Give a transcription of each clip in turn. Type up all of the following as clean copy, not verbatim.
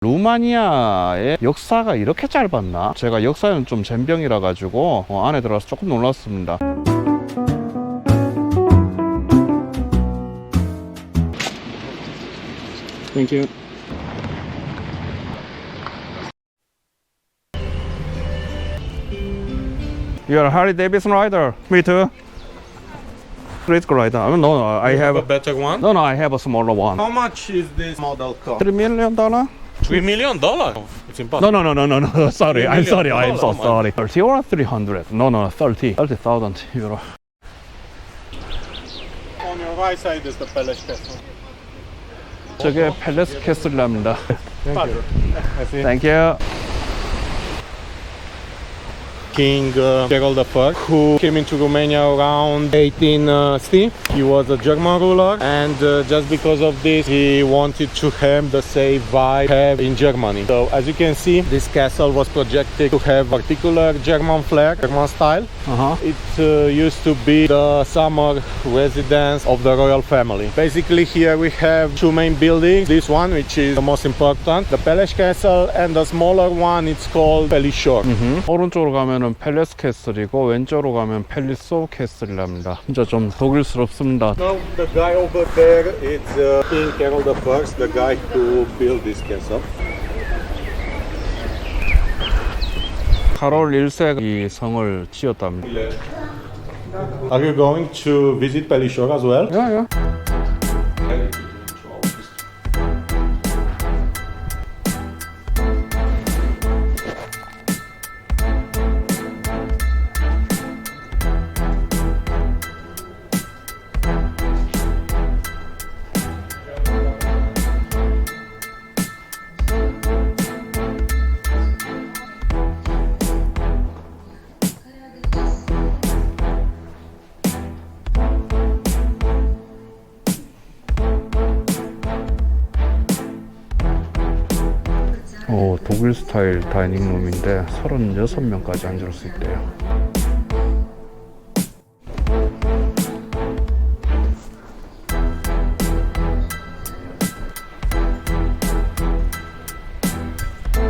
루마니아의 역사가 이렇게 짧았나? 제가 역사는 좀 젬병이라 가지고 안에 들어가서 조금 놀랐습니다. Thank you. You're a Harley Davidson rider. Me too. Great rider. I mean, no, I have a better one. No, I have a smaller one. How much is this model cost? $3 million. $3 million? It's impossible. No. Sorry, I'm sorry. I'm so $3 sorry. 30 or 300? No, 30. 30,000 euro. On your right side is the Palace Castle. 저게 팰레스 캐슬이랍니다. Thank you. King Gerald I, who came into Romania around 1860. He was a German ruler, and just because of this, he wanted to have the same vibe in Germany. So, as you can see, this castle was projected to have particular German flag, German style. It used to be the summer residence of the royal family. Basically, here we have two main buildings. This one, which is the most important, the Palace Castle, and the smaller one, it's called Pelishor. 오른쪽으로 가면은 팰레스 캐슬이고 왼쪽으로 가면 팰리소 캐슬이랍니다. 진짜 좀 독일스럽습니다. Now the guy over there is King Gerald I, the guy who built this castle. 카롤 1세가 이 성을 지었답니다. Are you going to visit Pelishor as well? Yeah. 독일 스타일 다이닝룸인데 36명까지 앉을 수 있대요.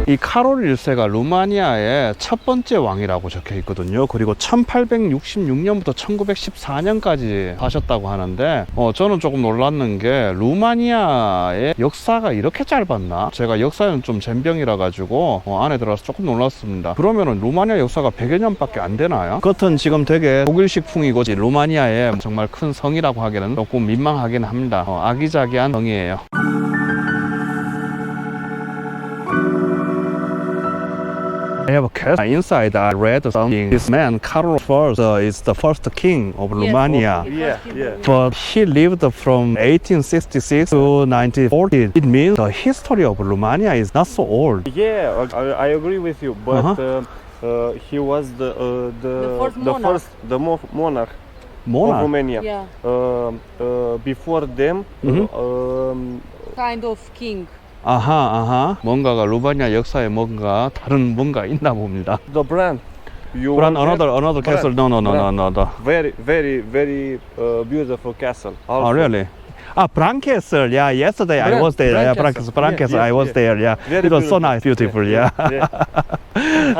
이 카롤 1세가 루마니아의 첫 번째 왕이라고 적혀 있거든요. 그리고 1866년부터 1914년까지 사셨다고 하는데 저는 조금 놀랐는 게 루마니아의 역사가 이렇게 짧았나? 제가 역사는 좀 젬병이라 가지고 안에 들어가서 조금 놀랐습니다. 그러면은 루마니아 역사가 100여 년밖에 안 되나요? 겉은 지금 되게 독일식 풍이고 루마니아의 정말 큰 성이라고 하기는 조금 민망하긴 합니다. 아기자기한 성이에요. I have a castle. Inside I read something. This man, Karol I, is the first king of Romania. Yeah. But he lived from 1866 to 1940. It means the history of Romania is not so old. Yeah, I agree with you, but he was the first monarch of Romania. Yeah. Before them, Kind of king. 아하. 뭔가가 루마니아 역사에 뭔가 다른 뭔가 있나 봅니다. the brand. You Brand, want that? another castle. No. Very beautiful castle. Oh, really? Bran Castle. Yeah, yesterday I was there. Yeah, Bran Castle. I was there. Yeah, it was so nice, beautiful. Yeah.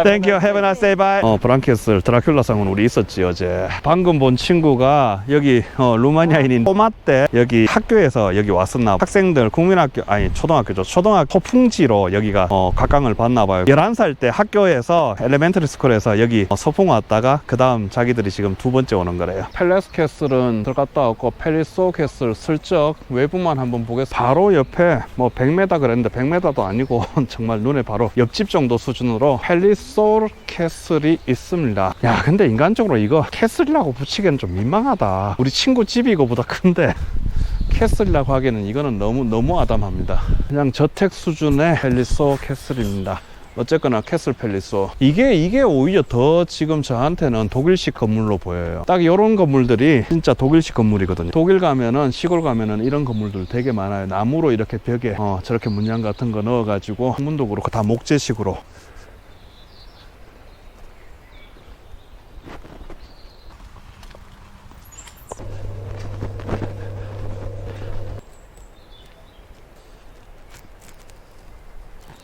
Thank you. Have a nice day. Bye. 브란 캐슬 드라큘라 상은 우리 있었지 어제. 방금 본 친구가 여기 루마니아인인 토마 때 여기 학교에서 여기 왔었나. 학생들 국민학교 아니 초등학교죠. 초등학교 소풍지로 여기가 각광을 받나 봐요. 11살 때 학교에서 엘레멘터리 스쿨에서 여기 소풍 왔다가 그 다음 자기들이 지금 두 번째 오는 거래요. 팰레스 캐슬은 들어갔다 왔고 팰리소 캐슬 슬쩍 외부만 한번 보겠습니다. 바로 옆에 100m 그랬는데 100m도 아니고 정말 눈에 바로 옆집 정도 수준으로 팰리소 캐슬이 있습니다. 야, 근데 인간적으로 이거 캐슬이라고 붙이기엔 좀 민망하다. 우리 친구 집이 이거보다 큰데 캐슬이라고 하기에는 이거는 너무 아담합니다. 그냥 저택 수준의 팰리소 캐슬입니다. 어쨌거나 캐슬 팰리소 이게 오히려 더 지금 저한테는 독일식 건물로 보여요. 딱 이런 건물들이 진짜 독일식 건물이거든요. 독일 가면은 시골 가면은 이런 건물들 되게 많아요. 나무로 이렇게 벽에 저렇게 문양 같은 거 넣어 가지고 문도 그렇고 다 목재식으로.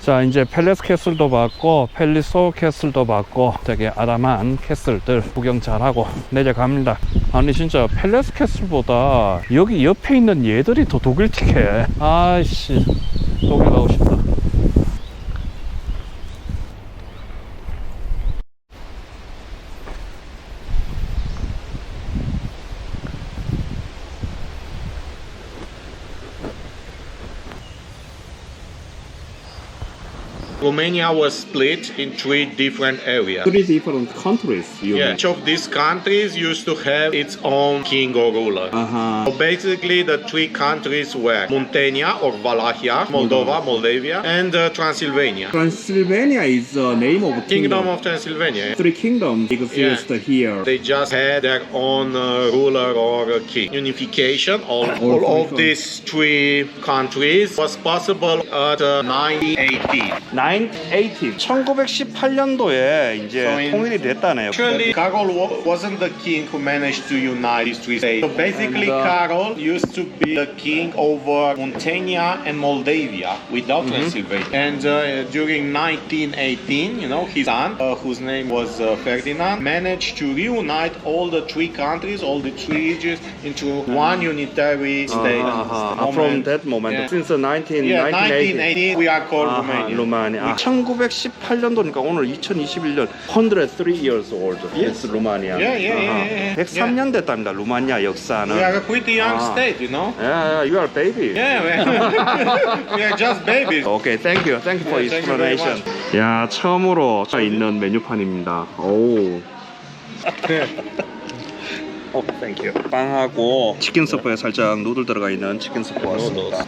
자, 이제 팰리스 캐슬도 봤고 팰리소 캐슬도 봤고 되게 아담한 캐슬들 구경 잘하고 내려갑니다. 아니 진짜 팰리스 캐슬보다 여기 옆에 있는 얘들이 더 독일틱해. 아이씨, 독일 가고 싶다. Romania was split in 3 different areas. 3 different countries. Yeah, each of these countries used to have its own king or ruler. So basically, the 3 countries were Muntenia or Wallachia, Moldova, Moldavia, and Transylvania. Transylvania is the name of Kingdom of Transylvania. 3 kingdoms exist here. They just had their own ruler or king. Unification of all of these 3 countries was possible at 1918. 1918년도에 이제 통일이 됐다네요. Actually, Karol wasn't the king who managed to unite these 3 states. So basically, Karol used to be the king over Muntenia and Moldavia without Transylvania. And during 1918, you know, his son, whose name was Ferdinand, managed to reunite all the 3 countries, all the 3 regions into one unitary state. From that moment, since 1918, we are called Romania. 루마니아. 1918년도니까 오늘 2021년 103 years old. Yes, 루마니아. Yeah. 103년 됐답니다. 루마니아 역사는. We are a pretty young state, you know. Yeah, you are baby. Yeah, we are just babies. Okay, thank you for Yeah, thank you very explanation. 야, 처음으로 있는 메뉴판입니다. 오. thank you. 빵하고 치킨 스프에 살짝 누들 들어가 있는 치킨 스프 왔습니다.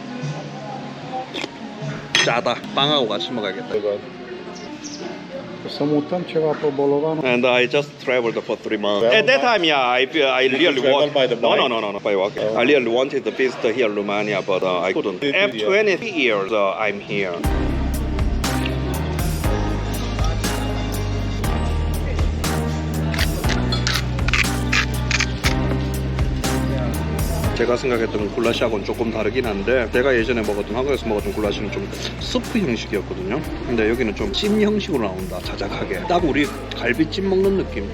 짜다. 빵하고 같이 먹어야겠다. Să mutăm ceva pe Bolovan. And I just traveled for 3 months. At that time, yeah, I really travel by the bike? No, by walking. I really wanted to visit here in Romania, but I couldn't. After 20 years, I'm here. 제가 생각했던 굴라시하고는 조금 다르긴 한데 제가 예전에 먹었던 한국에서 먹었던 굴라시는 좀 스프 형식이었거든요. 근데 여기는 좀 찜 형식으로 나온다. 자작하게 딱 우리 갈비찜 먹는 느낌.